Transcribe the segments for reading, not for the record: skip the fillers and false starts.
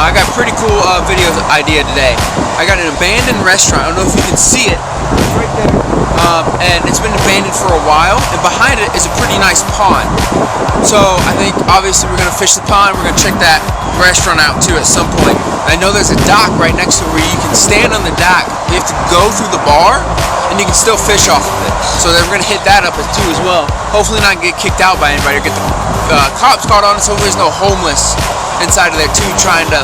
I got a pretty cool video idea today. I got an abandoned restaurant. I don't know if you can see it. It's right there. And it's been abandoned for a while, and behind it is a pretty nice pond. So I think obviously we're going to fish the pond. We're going to check that restaurant out too at some point. I know there's a dock right next to it where you can stand on the dock. You have to go through the bar, and you can still fish off of it. So we're going to hit that up too as well. Hopefully not get kicked out by anybody or get the cops caught on us. Hopefully there's no homeless inside of there too trying to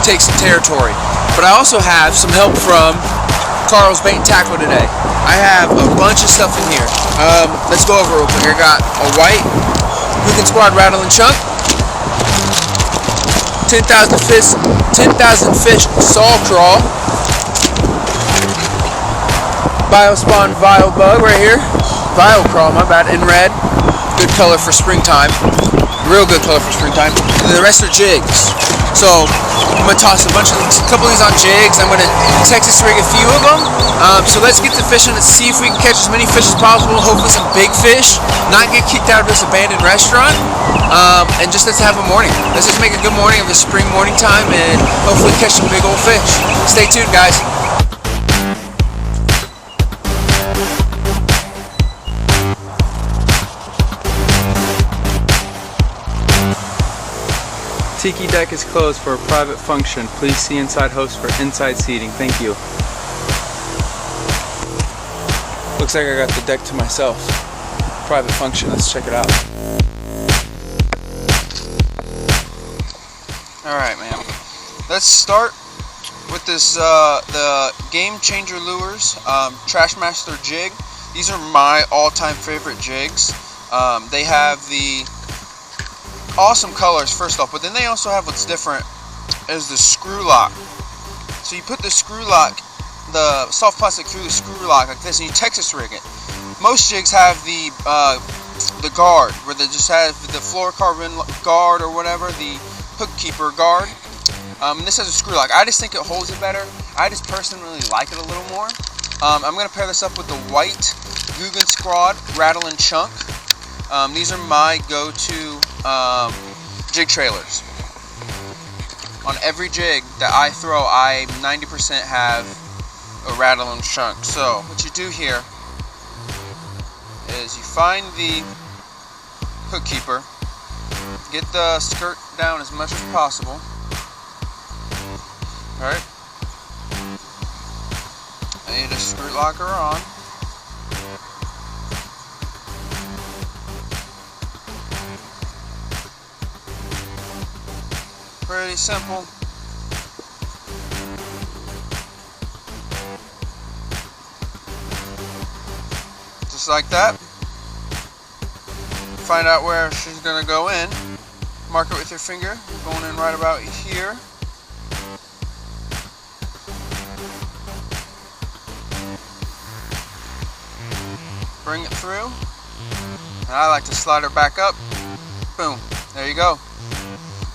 take some territory. But I also have some help from Carl's Bait and Tackle today. I have a bunch of stuff in here. Let's go over real quick. I got a white Hook and Squad Rattle and Chunk, 10,000 fish saw crawl, Biospawn Vile Bug right here, Vile Crawl, my bad, in red. Good color for springtime. Real good color for springtime. And the rest are jigs. So I'm gonna toss a couple of these on jigs. I'm gonna Texas rig a few of them. So let's get to fishing. Let's see if we can catch as many fish as possible. Hopefully some big fish. Not get kicked out of this abandoned restaurant. And just let's have a morning. Let's just make a good morning of the spring morning time and hopefully catch some big old fish. Stay tuned, guys. Tiki deck is closed for a private function. Please see inside host for inside seating. Thank you. Looks like I got the deck to myself. Private function. Let's check it out. Alright, man. Let's start with this the Game Changer Lures Trashmaster jig. These are my all-time favorite jigs. They have the awesome colors first off, but then they also have what's different is the screw lock. So you put the screw lock, the soft plastic through the screw lock like this, and you Texas rig it. Most jigs have the guard, where they just have the fluorocarbon guard or whatever, the hook keeper guard. And this has a screw lock. I just think it holds it better. I just personally really like it a little more. I'm going to pair this up with the white Guggen Squad Rattle and Chunk. These are my go-to jig trailers. On every jig that I throw, I 90% have a rattle and chunk. So what you do here is you find the hook keeper, get the skirt down as much as possible. Alright, and you just screw lock her on. Pretty simple. Just like that. Find out where she's gonna go in. Mark it with your finger. You're going in right about here. Bring it through. And I like to slide her back up. Boom. There you go.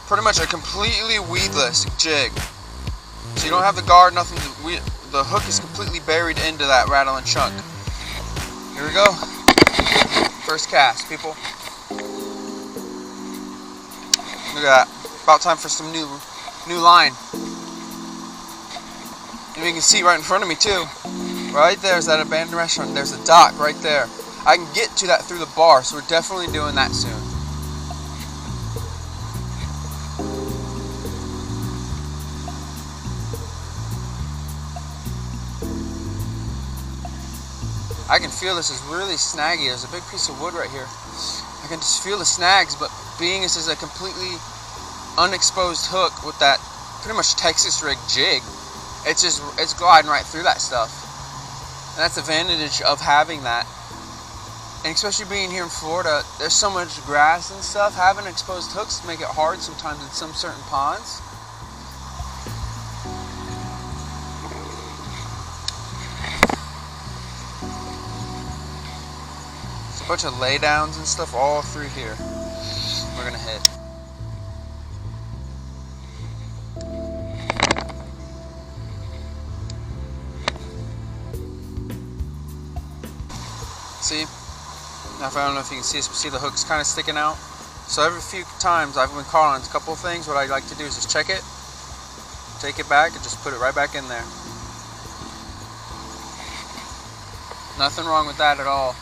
Pretty much a completely weedless jig. So you don't have the guard, nothing. The hook is completely buried into that rattle and chunk. Here we go. First cast, people. Look at that. About time for some new line. And you can see right in front of me too. Right there's that abandoned restaurant. There's a dock right there. I can get to that through the bar, so we're definitely doing that soon. I can feel this is really snaggy. There's a big piece of wood right here. I can just feel the snags, but being this is a completely unexposed hook with that pretty much Texas rig jig, it's gliding right through that stuff. And that's the advantage of having that. And especially being here in Florida, there's so much grass and stuff. Having exposed hooks make it hard sometimes in some certain ponds. A bunch of laydowns and stuff all through here. We're gonna hit. See? Now, if I don't know if you can see the hooks kind of sticking out. So every few times I've been caught on a couple of things, what I like to do is just check it, take it back, and just put it right back in there. Nothing wrong with that at all.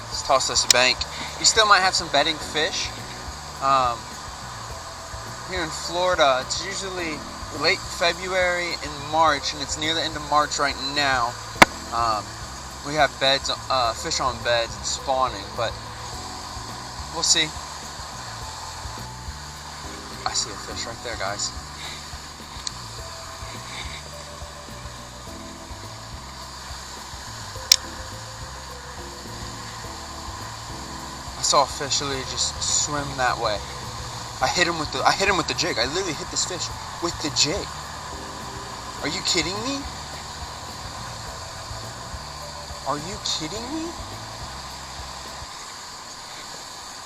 Let's toss this bank. You still might have some bedding fish. Here in Florida, it's usually late February and March, and it's near the end of March right now. We have beds, fish on beds and spawning, but we'll see. I see a fish right there, guys. I saw a fish literally just swim that way. I hit him with the jig. I literally hit this fish with the jig. Are you kidding me? Are you kidding me?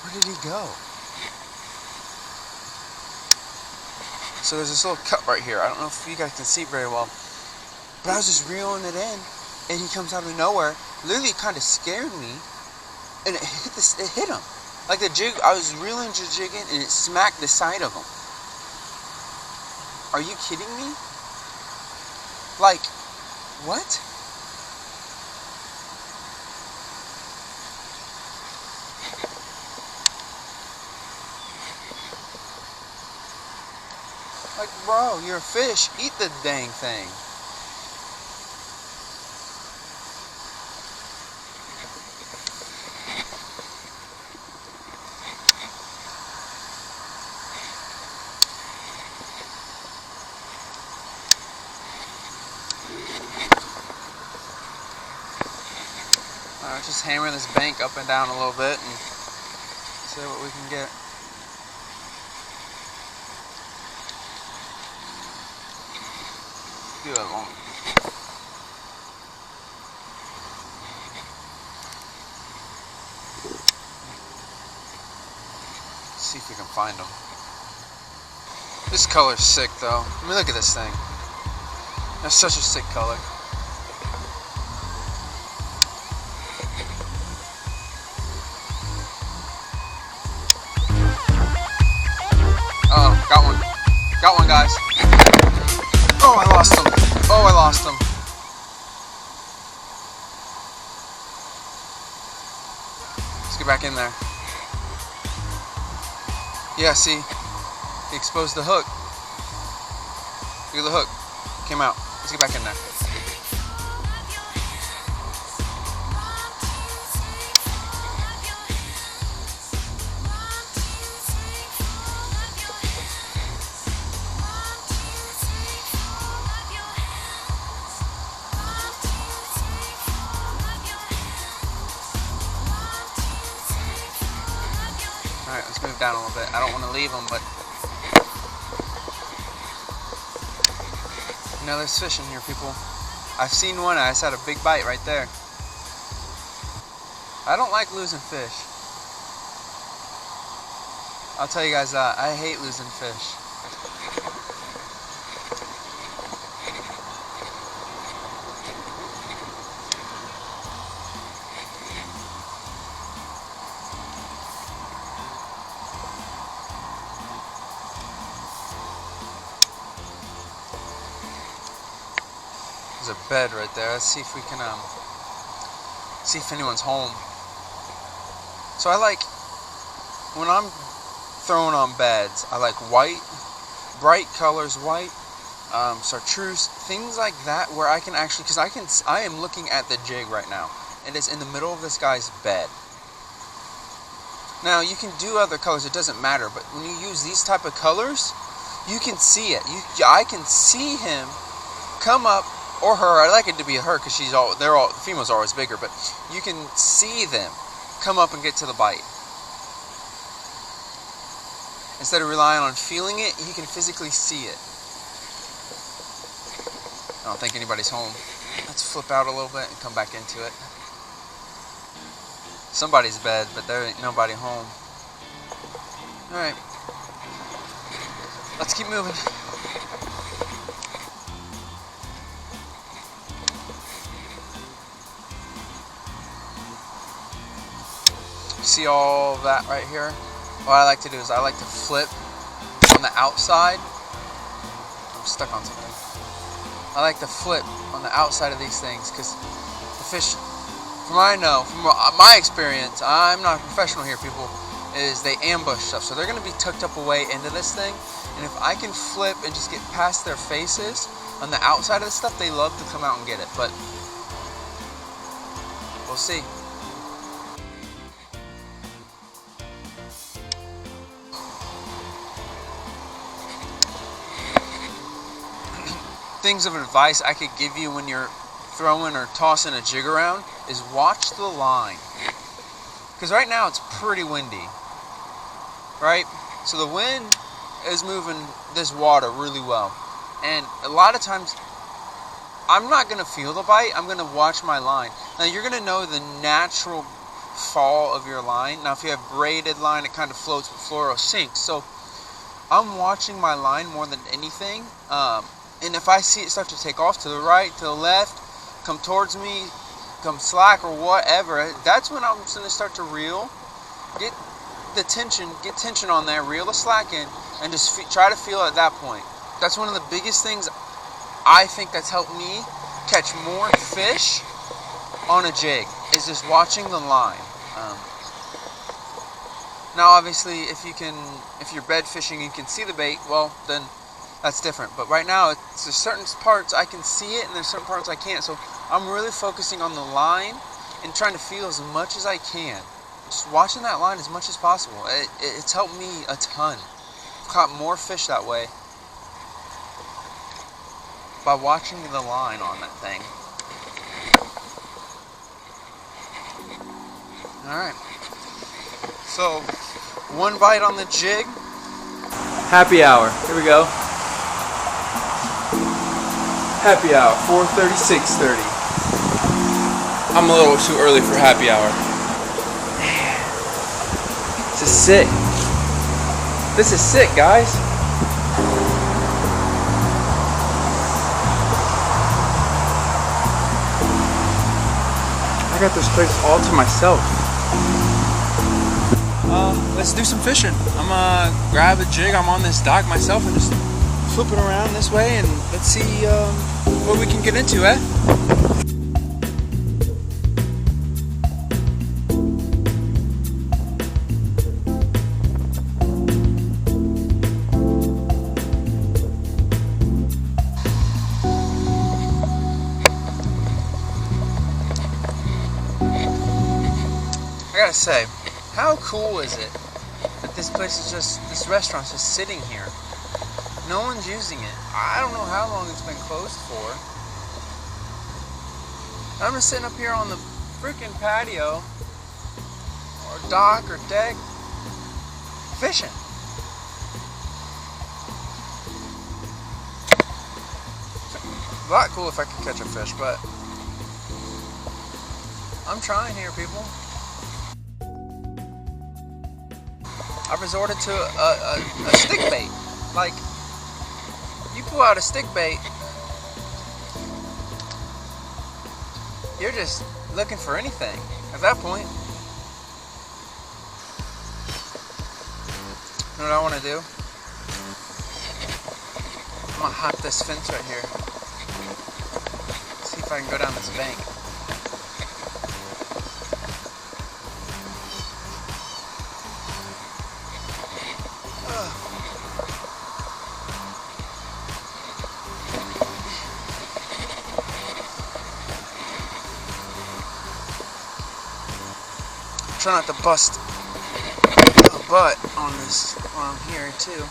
Where did he go? So there's this little cut right here. I don't know if you guys can see it very well, but I was just reeling it in, and he comes out of nowhere. Literally, kind of scared me, and it hit him. Like the jig, I was reeling the jig in, and it smacked the side of him. Are you kidding me? Like, what? Like, bro, you're a fish. Eat the dang thing. Just hammer this bank up and down a little bit and see what we can get. Do it long. See if we can find them. This color's sick though. I mean, look at this thing. That's such a sick color. Oh, got one. Got one, guys. Oh, I lost him. Oh, I lost him. Let's get back in there. Yeah, see? He exposed the hook. Look at the hook. Came out. Let's get back in there. Alright, let's move down a little bit. I don't want to leave them, but you know, there's fish in here, people. I've seen one. I just had a big bite right there. I don't like losing fish. I'll tell you guys that. I hate losing fish. There's a bed right there. Let's see if we can see if anyone's home. So I like, when I'm throwing on beds, I like white, bright colors, white, chartreuse, things like that, where I can actually, because I am looking at the jig right now. It is in the middle of this guy's bed. Now you can do other colors, it doesn't matter, but when you use these type of colors, you can see it. I can see him come up, or her. I like it to be a her because the females are always bigger, but you can see them come up and get to the bite. Instead of relying on feeling it, you can physically see it. I don't think anybody's home. Let's flip out a little bit and come back into it. Somebody's bed, but there ain't nobody home. Alright. Let's keep moving. see all that right here? What I like to do is I like to flip on the outside. I'm stuck on something. I like to flip on the outside of these things because the fish, from what I know, from my experience, I'm not a professional here, people, is they ambush stuff. So they're going to be tucked up away into this thing. And if I can flip and just get past their faces on the outside of the stuff, they love to come out and get it. But we'll see. Things of advice I could give you when you're throwing or tossing a jig around is watch the line. Because right now it's pretty windy, right? So the wind is moving this water really well. And a lot of times I'm not going to feel the bite, I'm going to watch my line. Now you're going to know the natural fall of your line. Now if you have braided line, it kind of floats, but fluoro sinks. So I'm watching my line more than anything. And if I see it start to take off to the right, to the left, come towards me, come slack or whatever, that's when I'm going to start to reel. Get tension on there, reel the slack in, and just try to feel it at that point. That's one of the biggest things I think that's helped me catch more fish on a jig, is just watching the line. Now obviously if you're bed fishing and you can see the bait, well then that's different. But right now there's certain parts I can see it and there's certain parts I can't. So I'm really focusing on the line and trying to feel as much as I can. Just watching that line as much as possible. It's helped me a ton. I've caught more fish that way by watching the line on that thing. Alright. So, one bite on the jig. Happy hour. Here we go. Happy hour. 4:30, 6:30. I'm a little too early for happy hour. Man, this is sick. This is sick, guys. I got this place all to myself. Let's do some fishing. I'm gonna grab a jig. I'm on this dock myself and just flip it around this way, and let's see what we can get into, eh? I gotta say, how cool is it that this place is this restaurant's just sitting here? No one's using it. I don't know how long it's been closed for. I'm just sitting up here on the freaking patio, or dock, or deck, fishing. A lot cool if I could catch a fish, but I'm trying here, people. I've resorted to a stick bait. Like, you pull out a stick bait, you're just looking for anything at that point. You know what I want to do? I'm gonna hop this fence right here. See if I can go down this bank. Try not to bust a butt on this while I'm here too,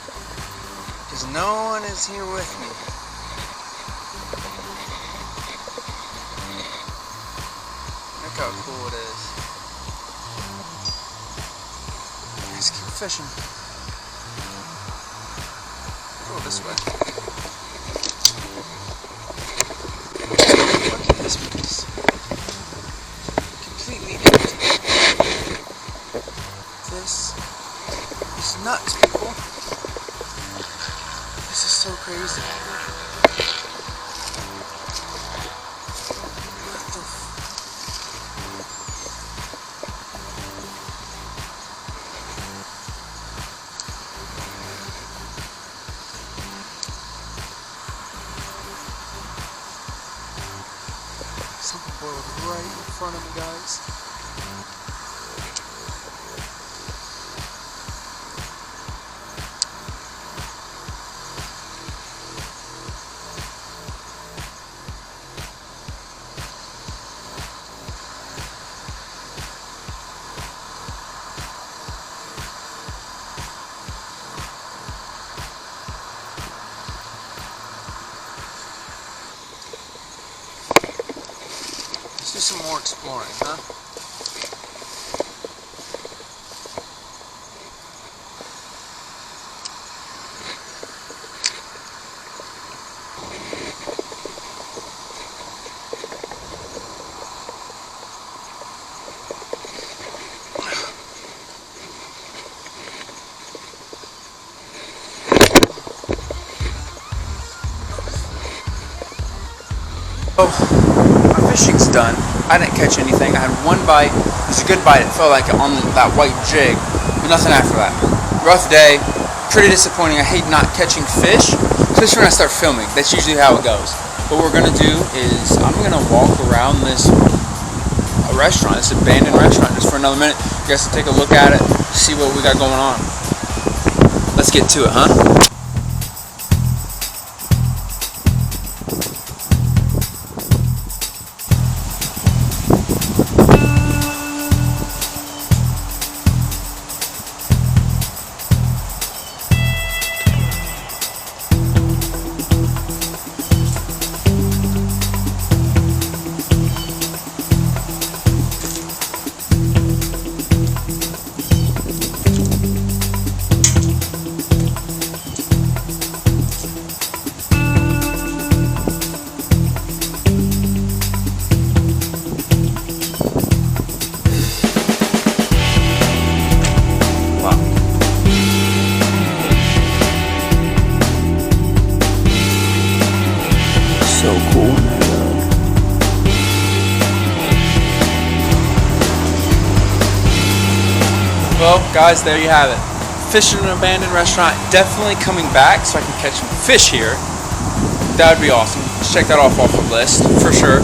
because no one is here with me. Look how cool it is. Let's keep fishing. Go this way. Look at this place. Completely empty. This is nuts, people. This is so crazy. What the spoiled right in front of me, guys. Let's do some more exploring, huh? My fishing's done. I didn't catch anything. I had one bite. It was a good bite. It felt like it on that white jig, but nothing after that. Rough day. Pretty disappointing. I hate not catching fish, especially when I start filming. That's usually how it goes. What we're gonna do is I'm gonna walk around this restaurant, this abandoned restaurant, just for another minute. You guys can take a look at it, see what we got going on. Let's get to it, huh? So cool. Well, guys, there you have it. Fishing in an abandoned restaurant. Definitely coming back so I can catch some fish here. That would be awesome. Let's check that off the list for sure.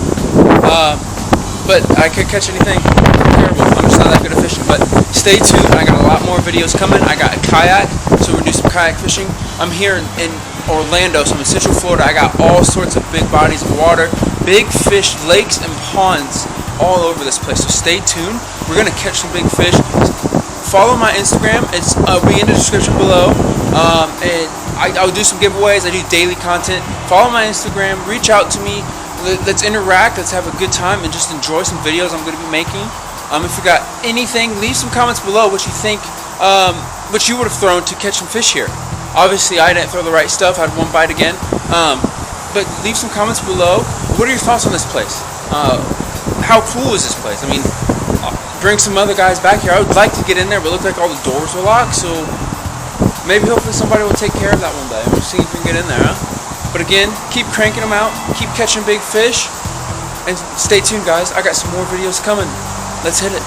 But I could catch anything. Terrible. I'm just not that good at fishing. But stay tuned. I got a lot more videos coming. I got a kayak, so we're gonna do some kayak fishing. I'm here in Orlando, so I'm in Central Florida. I got all sorts of big bodies of water, big fish, lakes and ponds all over this place. So stay tuned. We're gonna catch some big fish. Follow my Instagram. It's be in the description below. And I'll do some giveaways. I do daily content. Follow my Instagram. Reach out to me. Let's interact. Let's have a good time and just enjoy some videos I'm going to be making. If you got anything, leave some comments below what you think, what you would have thrown to catch some fish here. Obviously, I didn't throw the right stuff. I had one bite again. But leave some comments below. What are your thoughts on this place? How cool is this place? I mean, bring some other guys back here. I would like to get in there, but it looked like all the doors were locked. So maybe hopefully somebody will take care of that one day. We'll see if we can get in there, huh? But again, keep cranking them out. Keep catching big fish. And stay tuned, guys. I got some more videos coming. Let's hit it.